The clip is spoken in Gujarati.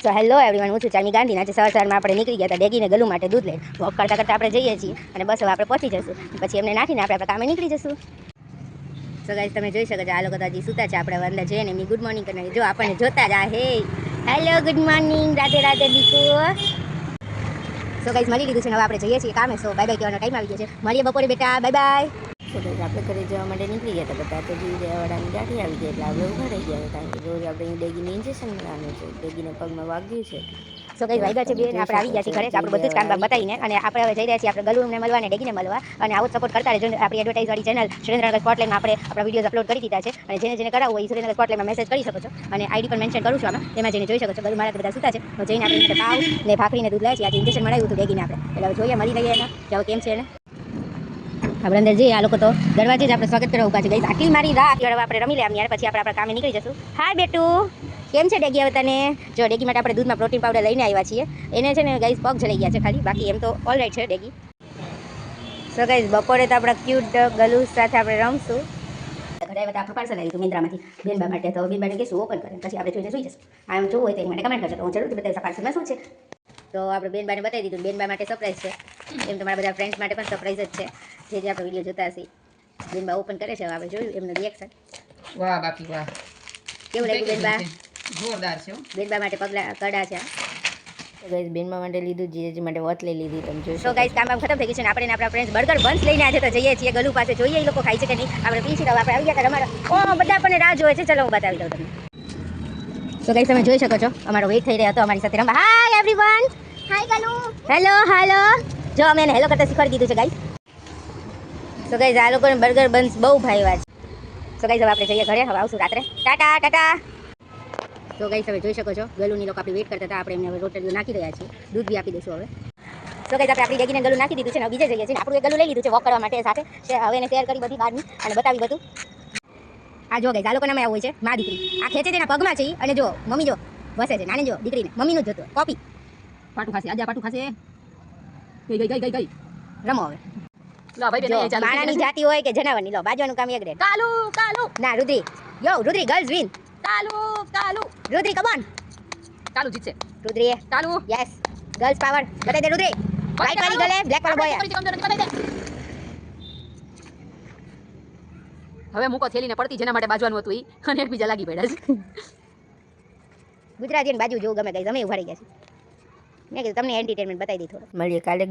સો હેલો એવરીવન, હું છું ચાની ગાંધી. આજે સવારમાં આપણે નીકળી ગયા હતા ડેગીને ગલું માટે દૂધ લઈને. વોક કરતાં કરતાં આપણે જઈએ છીએ અને બસ હવે આપણે પહોંચી જશું. પછી એમને નાખીને આપણે કામે નીકળી જશું. સો ગાઈસ, તમે જોઈ શકો છો આ લોકો તો હજી સૂતા છે. આપણે અંદર જઈને એમની ગુડ મોર્નિંગ કરી જો આપણને જોતા જ આ hey hello good morning, Radhe Radhe Diku. So guys, મળી લીધું છે ને હવે આપણે જઈએ છીએ કામે. સો બાય બાય કહેવાનો ટાઈમ આવી ગયો છે. મળીએ બપોરે બેટા, બાય બાય. સો ગાઈસ, આપણે ઘરે જવા માટે નીકળી ગયા હતા બધા. તો જીવડાની ગાડી આવી ગઈ એટલે આપણે ઉભા રહી ગયા. કારણ કે રોજ આપણે ડેગીને ઇન્જેક્શન મળવાનું છે. ડેગીને પગમાં વાગ્યું છે. સો ગાઈસ, વાગ્યા છે બેન. આપણે આવી ગયા છીએ ઘરે. આપણું બધું જ કામ બતાવીને અને આપણે હવે જઈ રહ્યા છીએ આપણે ગલુને મળવા અને ડેગીને મળવા. અને આવો સપોર્ટ કરતા રહેજો. આપણી એડવર્ટાઇઝ વાળી ચેનલ સુરેન્દ્રનગર સ્પોટલાઇનમાં આપણે આપણા વિડીયોઝ અપલોડ કરી દીધા છે. અને જેને કરાવવું હોય એ સુરેન્દ્રનગર સ્પોટલાઇનમાં મેસેજ કરી શકો છો. અને આઈડી પણ મેન્શન કરું છું આમાં, તેમાં જઈને જોઈ શકો છો. ગલુ મારા બધા સૂતા છે. તો જઈને આપણે પાવ ને ભાખરીને દૂધ લાવીએ છીએ. આજે ઇન્જેક્શન મળાવ્યું હતું ડેગીને આપણે. એટલે હવે જોઈએ, મળી લઈએ એને કે હવે કેમ છે એને. આપણે અંદર જઈએ. આ લોકો તો દરવાજે જ આપણે સ્વાગત કરવા ઉભા છે. ગઈ આટલી મારી રાહ આપણે રમી લે આમ યાર. પછી આપણે આપણા કામે નીકળી જશું. હાય બેટું, કેમ છે ડેગી? હવે તને જો ડેગી માટે આપણે દૂધમાં પ્રોટીન પાવડર લઈને આવ્યા છીએ. એને છે ને ગાઈસ પગ જલાઈ ગયા છે ખાલી, બાકી એમ તો ઓલરાઈટ છે ડેગી. સો ગાઈસ, બપોરે તો આપણા ક્યુટ ગલુ સાથે આપણે રમશું. ઘરે આવ્યા આપણું પાર્સલ આવ્યું હતું મિન્દ્રામાંથી બેનબા માટે. તો બેનબાને કહીશું ઓપન કરે, પછી આપણે જોઈને સુઈ જશું. આમ જોવું હોય તો મને કમેન્ટ કરજો, તો હું જરૂરથી બતાવીશ પાર્સલમાં શું છે. તો આપણે બેનબાને બતાવી દીધું. બેનબા માટે સરપ્રાઈઝ છે. એમ તો મારા બધા ફ્રેન્ડ્સ માટે પણ સરપ્રાઈઝ જ છે. જે આપણે વિડીયો જોતા હશે. બેનબા ઓપન કરે છે. આપણે જોયું એમનું રિએક્શન. વાહ બાકી વાહ, કેવું લાગ્યું બેનબા? જોરદાર છે. બેનબા માટે પગલા કડા છે. તો ગાઈસ, બેનબા માટે લીધું, જીજે માટે વોચ લઈ લીધી. તમે જોઈ શકો. ગાઈસ, કામ ખતમ થઈ ગયું છે ને આપણે આપણા ફ્રેન્ડ્સ બર્ગર બન્સ લઈને આજે તો જઈએ છીએ ગલુ પાસે. જોઈએ એ લોકો ખાય છે કે નહીં. આપણે પીછી આપણે આવી ગયા હતા. અમારા બધા આપણને રાહ જોવે છે. ચલો હું બતાવી દઉં તમને. તો ગાઈસ, તમે જોઈ શકો છો અમારો વેઇટ થઈ રહ્યો હતો અમારી સાથે રમવા. હાય એવરીવન, હાય ગલુ, હેલો હાલો. જો અમે એને હેલો કરતા શીખવાડી દીધું છે ગાઈસ. તો ગાઈસ, આ લોકોને બર્ગર બન્સ બહુ ભાવ્યા છે. તો ગાઈસ, હવે આપણે જઈએ ઘરે. હવે આવશું રાત્રે. ટાટા ટાટા. તો ગાઈસ, તમે જોઈ શકો છો ગલુની લોકો આપણી વેઇટ કરતા હતા. આપણે એમને હવે રોટલીઓ નાખી રહ્યા છીએ. દૂધ બી આપી દઈશું હવે. તો ગાઈસ, આપણે આપણી ડેગીને ગલું નાખી દીધું છે ને બીજે જઈએ છીએ. આપણું એક ગલું લઈ લીધું છે વોક કરવા માટે સાથે. હવે એને શેર કરી બધી બહારની અને બતાવી બધું. આ જો ગાઈસ, આ લોકોના આવું હોય છે મા દીકરી. આ ખેંચે તેના પગમાં છે અને જો મમ્મી જો વસે છે. નાની જો દીકરીને મમ્મીનું જ જોતું કોપી. પાટું ખાશે, આજે પાટું ખાશે. ગઈ રમો હવે. લો ભાઈ બેન, ચાલુ માણાની જાતિ હોય કે જનાવરની, લો બાજવાનું કામ એક રે. કાલુ કાલુ ના Rudri, yo Rudri girls win. Kalu Kalu Rudri come on. Kalu જીતશે. Rudri Kalu yes, girls power. બતાઈ દે રુદ્રી. વ્હાઈટ વાળી ગર્લ હે, બ્લેક વાળો બોય હે. હવે મૂકો થેલીને પડતી જેના માટે બાજવાનું હતું ઈ અને એકબીજા લાગી પડ્યા છે. ગુજરાતીની બાજુ જોવું ગમે ગાઈસ. અમે ઉભા રહી ગયા છીએ. મેં કીધું તમને એન્ટરટેનમેન્ટ બતાવી દી થોડું. મળીએ કાલે.